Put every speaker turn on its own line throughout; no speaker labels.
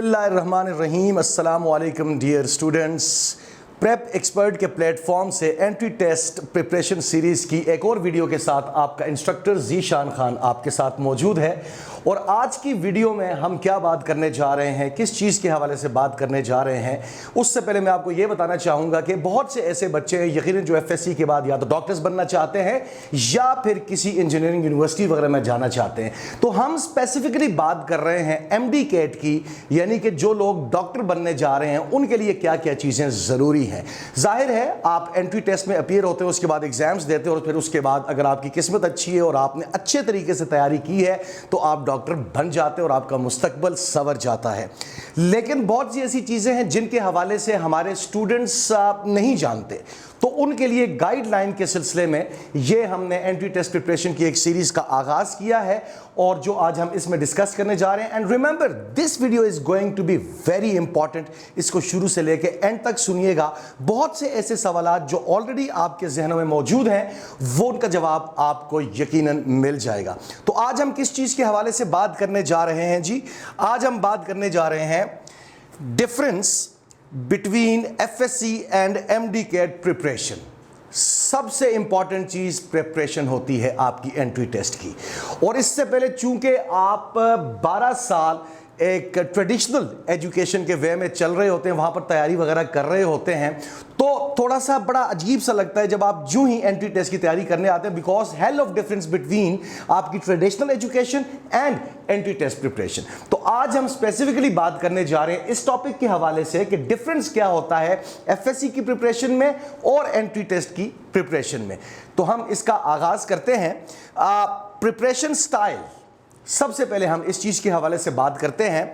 बिस्मिल्लाहिर्रहमानिर्रहीम। अस्सलाम वालेकुम डियर स्टूडेंट्स। प्रेप एक्सपर्ट के प्लेटफॉर्म से एंट्री टेस्ट प्रिपरेशन सीरीज़ की एक और वीडियो के साथ आपका इंस्ट्रक्टर ज़ीशान खान आपके साथ मौजूद है। और आज की वीडियो में हम क्या बात करने जा रहे हैं, किस चीज़ के हवाले से बात करने जा रहे हैं, उससे पहले मैं आपको ये बताना चाहूँगा कि बहुत से ऐसे बच्चे हैं यकीनन जो एफएससी के बाद या तो डॉक्टर्स बनना चाहते हैं या फिर किसी इंजीनियरिंग यूनिवर्सिटी वगैरह में जाना चाहते हैं। तो हम स्पेसिफिकली बात कर रहे हैं एमडी कैट की, यानी कि जो लोग डॉक्टर बनने जा रहे हैं उनके लिए क्या क्या चीज़ें ज़रूरी हैं। जाहिर है आप एंट्री टेस्ट में अपीयर होते हैं, उसके बाद एग्जाम्स देते हैं और फिर उसके बाद अगर आपकी किस्मत अच्छी है और आपने अच्छे तरीके से तैयारी की है तो आप डॉक्टर बन जाते हैं और आपका मुस्तकबल संवर जाता है। लेकिन बहुत सी ऐसी चीज़ें हैं जिनके हवाले से हमारे स्टूडेंट्स नहीं जानते, तो उनके लिए गाइडलाइन के सिलसिले में ये हमने एंट्री टेस्ट प्रिपरेशन की एक सीरीज़ का आगाज़ किया है और जो आज हम इसमें डिस्कस करने जा रहे हैं। And remember this video is going to be very important. इसको शुरू से लेके एंड तक सुनिएगा। बहुत से ऐसे सवालात जो ऑलरेडी आपके जहनों में मौजूद हैं वो उनका जवाब आपको यकीनन मिल जाएगा। तो आज हम किस चीज़ के हवाले से बात करने जा रहे हैं जी? आज हम बात करने जा रहे हैं difference between FSC and MD CAT preparation. सबसे इंपॉर्टेंट चीज प्रिपरेशन होती है आपकी एंट्री टेस्ट की। और इससे पहले चूंकि आप 12 साल एक ट्रेडिशनल एजुकेशन के वे में चल रहे होते हैं, वहां पर तैयारी वगैरह कर रहे होते हैं, तो थोड़ा सा बड़ा अजीब सा लगता है जब आप यूं ही एंट्री टेस्ट की तैयारी करने आते हैं, because hell of difference between आपकी traditional education and entry test preparation. तो आज हम स्पेसिफिकली बात करने जा रहे हैं इस टॉपिक के हवाले से कि डिफरेंस क्या होता है एफएससी की प्रिपरेशन में और एंट्री टेस्ट की प्रिपरेशन में। तो हम इसका आगाज करते हैं। प्रिपरेशन स्टाइल, सबसे पहले हम इस चीज के हवाले से बात करते हैं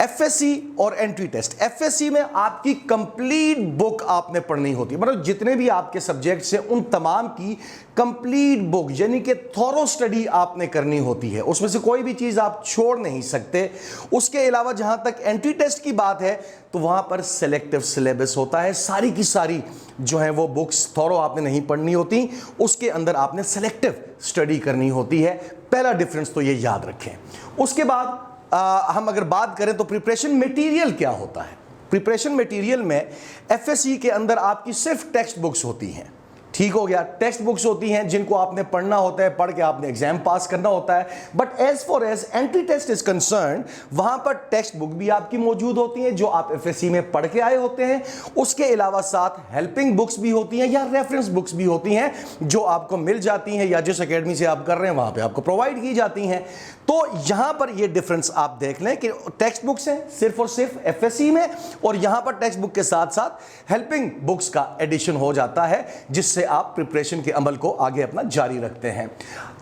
एफएससी और एंट्री टेस्ट। एफएससी में आपकी कंप्लीट बुक आपने पढ़नी होती है, मतलब जितने भी आपके सब्जेक्ट्स हैं उन तमाम की कंप्लीट बुक यानी कि थॉरो स्टडी आपने करनी होती है, उसमें से कोई भी चीज आप छोड़ नहीं सकते। उसके अलावा जहां तक एंट्री टेस्ट की बात है तो वहां पर सिलेक्टिव सिलेबस होता है, सारी की सारी जो है वो बुक्स थॉरो आपने नहीं पढ़नी होती, उसके अंदर आपने सिलेक्टिव स्टडी करनी होती है। पहला डिफरेंस तो ये याद रखें। उसके बाद हम अगर बात करें तो प्रिपरेशन मटेरियल क्या होता है। प्रिपरेशन मटेरियल में एफएससी के अंदर आपकी सिर्फ टेक्स्ट बुक्स होती हैं, ठीक हो गया। टेक्स्ट बुक्स होती हैं जिनको आपने पढ़ना होता है, पढ़ के आपने एग्जाम पास करना होता है। But as far as entry test is concern, वहां पर टेक्स्ट बुक भी आपकी मौजूद होती हैं जो आप एफएससी में पढ़ के आए होते हैं। उसके अलावा साथ हेल्पिंग बुक्स भी होती हैं या रेफरेंस बुक्स भी होती हैं जो आपको मिल जाती हैं या जिस एकेडमी से आप कर रहे हैं वहां पर आपको प्रोवाइड की जाती हैं। तो यहां पर यह डिफरेंस आप देख लें कि टेक्स्ट बुक्स हैं सिर्फ और सिर्फ एफएससी में, और यहां पर टेक्स्ट बुक के साथ साथ हेल्पिंग बुक्स का एडिशन हो जाता है जिससे आप प्रिपरेशन के अमल को आगे अपना जारी रखते हैं।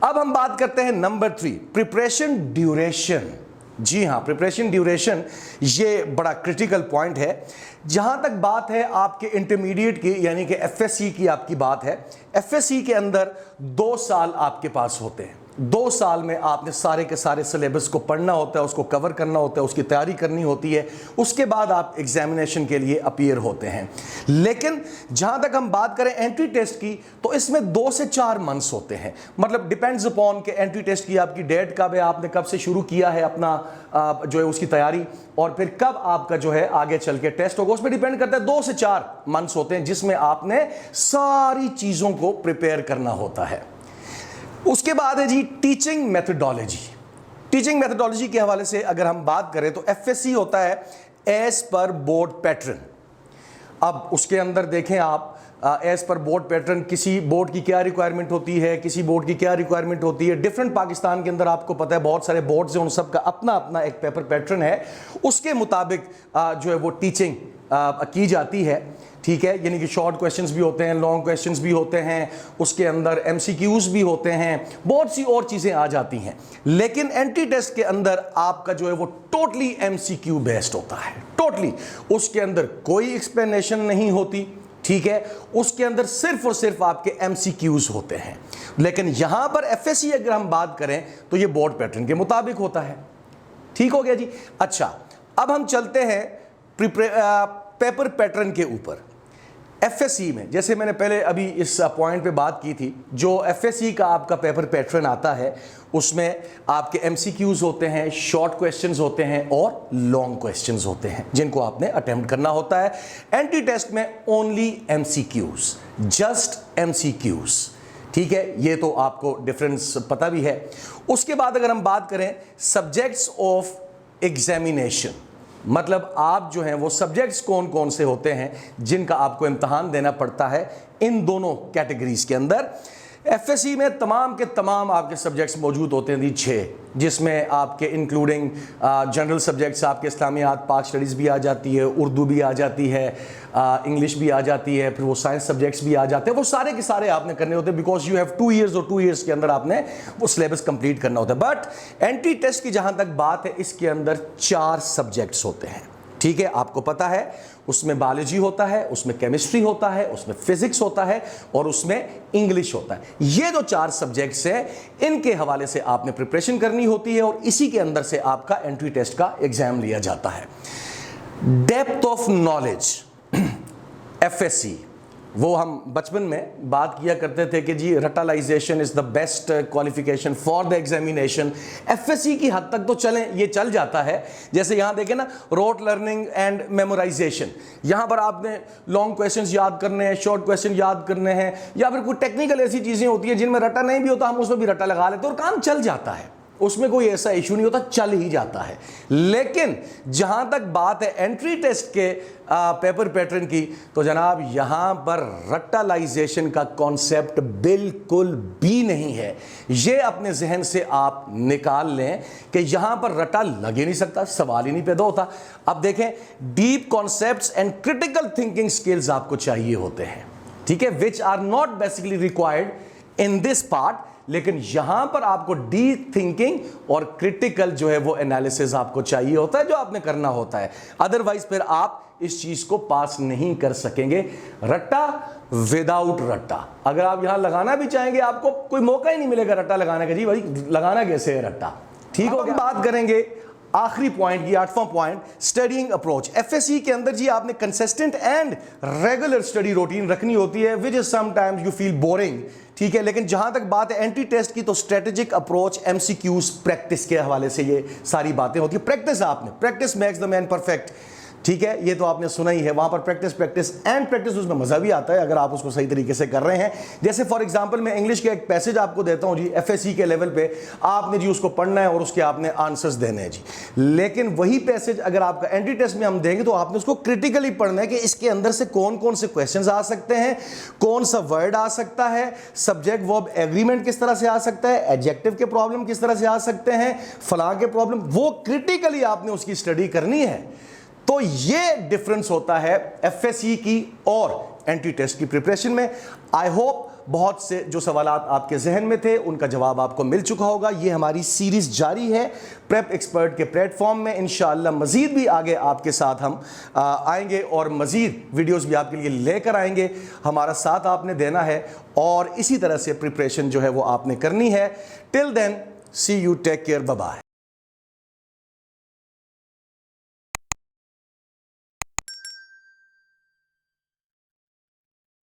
अब हम बात करते हैं नंबर 3, प्रिपरेशन ड्यूरेशन। जी हां, प्रिपरेशन ड्यूरेशन ये बड़ा क्रिटिकल पॉइंट है। जहां तक बात है आपके इंटरमीडिएट की यानी कि एफएससी की आपकी बात है, एफएससी के अंदर 2 साल आपके पास होते हैं। 2 साल में आपने सारे के सारे सिलेबस को पढ़ना होता है, उसको कवर करना होता है, उसकी तैयारी करनी होती है। उसके बाद आप एग्जामिनेशन के लिए अपीयर होते हैं। लेकिन जहां तक हम बात करें एंट्री टेस्ट की तो इसमें 2 से 4 मंथ्स होते हैं। मतलब डिपेंड्स अपॉन कि एंट्री टेस्ट की आपकी डेट कब है, आपने कब से शुरू किया है अपना जो है उसकी तैयारी, और फिर कब आपका जो है आगे चल के टेस्ट होगा, उसमें डिपेंड करता है। 2 से 4 मंथ्स होते हैं जिसमें आपने सारी चीजों को प्रिपेयर करना होता है। उसके बाद है जी टीचिंग मेथडोलॉजी। टीचिंग मेथडोलॉजी के हवाले से अगर हम बात करें तो एफएससी होता है एज पर बोर्ड पैटर्न। अब उसके अंदर देखें आप एज पर बोर्ड पैटर्न, किसी बोर्ड की क्या रिक्वायरमेंट होती है, किसी बोर्ड की क्या रिक्वायरमेंट होती है। डिफरेंट पाकिस्तान के अंदर आपको पता है बहुत सारे बोर्ड्स हैं, उन सब का अपना अपना एक पेपर पैटर्न है, उसके मुताबिक जो है वो टीचिंग की जाती है, ठीक है। यानी कि शॉर्ट क्वेश्चंस भी होते हैं, लॉन्ग क्वेश्चंस भी होते हैं, उसके अंदर एमसीक्यूज भी होते हैं, बहुत सी और चीज़ें आ जाती हैं। लेकिन एंट्री टेस्ट के अंदर आपका जो है वो टोटली एमसीक्यू बेस्ड होता है, टोटली। उसके अंदर कोई एक्सप्लेनेशन नहीं होती, ठीक है। उसके अंदर सिर्फ और सिर्फ आपके एमसीक्यूज होते हैं। लेकिन यहां पर एफएससी अगर हम बात करें तो ये बोर्ड पैटर्न के मुताबिक होता है, ठीक हो गया जी। अच्छा, अब हम चलते हैं पेपर पैटर्न के ऊपर। एफएससी में जैसे मैंने पहले अभी इस पॉइंट पे बात की थी, जो एफएससी का आपका पेपर पैटर्न आता है उसमें आपके एमसीक्यूज होते हैं, शॉर्ट क्वेश्चंस होते हैं और लॉन्ग क्वेश्चंस होते हैं जिनको आपने अटेम्प्ट करना होता है। एंट्री टेस्ट में ओनली एमसीक्यूज, जस्ट एमसीक्यूज, ठीक है, ये तो आपको डिफरेंस पता भी है। उसके बाद अगर हम बात करें सब्जेक्ट्स ऑफ एग्जामिनेशन, मतलब आप जो हैं वो सब्जेक्ट्स कौन कौन से होते हैं जिनका आपको इम्तहान देना पड़ता है इन दोनों कैटेगरीज के अंदर। एफएससी में तमाम के तमाम आपके सब्जेक्ट्स मौजूद होते हैं 6, जिसमें आपके इंक्लूडिंग जनरल सब्जेक्ट्स आपके इस्लामियात, पाक स्टडीज़ भी आ जाती है, उर्दू भी आ जाती है, इंग्लिश भी आ जाती है, फिर वो साइंस सब्जेक्ट्स भी आ जाते हैं। वो सारे के सारे आपने करने होते हैं बिकॉज यू हैव 2 ईयर्स और 2 ईयर्स के अंदर आपने वो सिलेबस कंप्लीट करना होता है। बट एंट्री टेस्ट की जहां तक बात है, इसके अंदर 4 सब्जेक्ट्स होते हैं, ठीक है, आपको पता है। उसमें बायोलॉजी होता है, उसमें केमिस्ट्री होता है, उसमें फिजिक्स होता है और उसमें इंग्लिश होता है। ये जो 4 सब्जेक्ट्स हैं, इनके हवाले से आपने प्रिपरेशन करनी होती है और इसी के अंदर से आपका एंट्री टेस्ट का एग्जाम लिया जाता है। डेप्थ ऑफ नॉलेज, एफएससी, वो हम बचपन में बात किया करते थे कि जी रटालाइजेशन is the best qualification for the examination. FSc की हद तक तो चलें, ये चल जाता है। जैसे यहां देखें ना, रोट लर्निंग एंड मेमोराइजेशन, यहां पर आपने लॉन्ग क्वेश्चंस याद करने हैं, शॉर्ट क्वेश्चन याद करने हैं, या फिर कोई टेक्निकल ऐसी चीजें होती हैं जिनमें रटा नहीं भी होता, हम उसमें भी रटा लगा लेते हैं और काम चल जाता है, उसमें कोई ऐसा इशू नहीं होता, चल ही जाता है। लेकिन जहां तक बात है एंट्री टेस्ट के पेपर पैटर्न की, तो जनाब यहां पर रटालाइजेशन का कॉन्सेप्ट बिल्कुल भी नहीं है। यह अपने जहन से आप निकाल लें कि यहां पर रटा लग ही नहीं सकता, सवाल ही नहीं पैदा होता। अब देखें, deep concepts and critical thinking skills आपको चाहिए होते हैं, ठीक है, which are not basically required in this part. लेकिन यहां पर आपको डीप थिंकिंग और क्रिटिकल जो है वो एनालिसिस आपको चाहिए होता है, जो आपने करना होता है। अदरवाइज फिर आप इस चीज को पास नहीं कर सकेंगे। रट्टा विदाउट रट्टा, अगर आप यहां लगाना भी चाहेंगे आपको कोई मौका ही नहीं मिलेगा रट्टा लगाने का। जी भाई लगाना कैसे है रट्टा, ठीक हो गया। बात करेंगे आखिरी पॉइंट की, 8वां पॉइंट, स्टडीइंग अप्रोच। एफएससी के अंदर जी आपने consistent and regular study routine रखनी होती है, which is sometimes you feel boring, ठीक है। लेकिन जहां तक बात है एंट्री टेस्ट की, तो स्ट्रेटेजिक अप्रोच, एमसीक्यूज, प्रैक्टिस के हवाले से ये सारी बातें होती है। प्रैक्टिस आपने, practice makes the man perfect, ठीक है, ये तो आपने सुना ही है। वहां पर प्रैक्टिस प्रैक्टिस एंड प्रैक्टिस, उसमें मजा भी आता है अगर आप उसको सही तरीके से कर रहे हैं। जैसे फॉर एग्जांपल मैं इंग्लिश का एक पैसेज आपको देता हूं जी, एफएससी के लेवल पे आपने जी उसको पढ़ना है और उसके आपने आंसर्स देने हैं जी। लेकिन वही पैसेज अगर आपका एंट्री टेस्ट में हम देंगे तो आपने उसको क्रिटिकली पढ़ना है कि इसके अंदर से कौन कौन से क्वेश्चंस आ सकते हैं, कौन सा वर्ड आ सकता है, सब्जेक्ट वर्ब एग्रीमेंट किस तरह से आ सकता है, एडजेक्टिव के प्रॉब्लम किस तरह से आ सकते हैं, फलां के प्रॉब्लम, वो क्रिटिकली आपने उसकी स्टडी करनी है। तो ये डिफरेंस होता है एफएससी की और एंट्री टेस्ट की प्रिपरेशन में। आई होप बहुत से जो सवालात आपके जहन में थे उनका जवाब आपको मिल चुका होगा। ये हमारी सीरीज जारी है प्रेप एक्सपर्ट के प्लेटफॉर्म में। इंशाअल्लाह मजीद भी आगे आपके साथ हम आएंगे और मजीद वीडियोस भी आपके लिए लेकर आएंगे। हमारा साथ आपने देना है और इसी तरह से प्रिपरेशन जो है वो आपने करनी है। Till then, see you, take care, bye bye.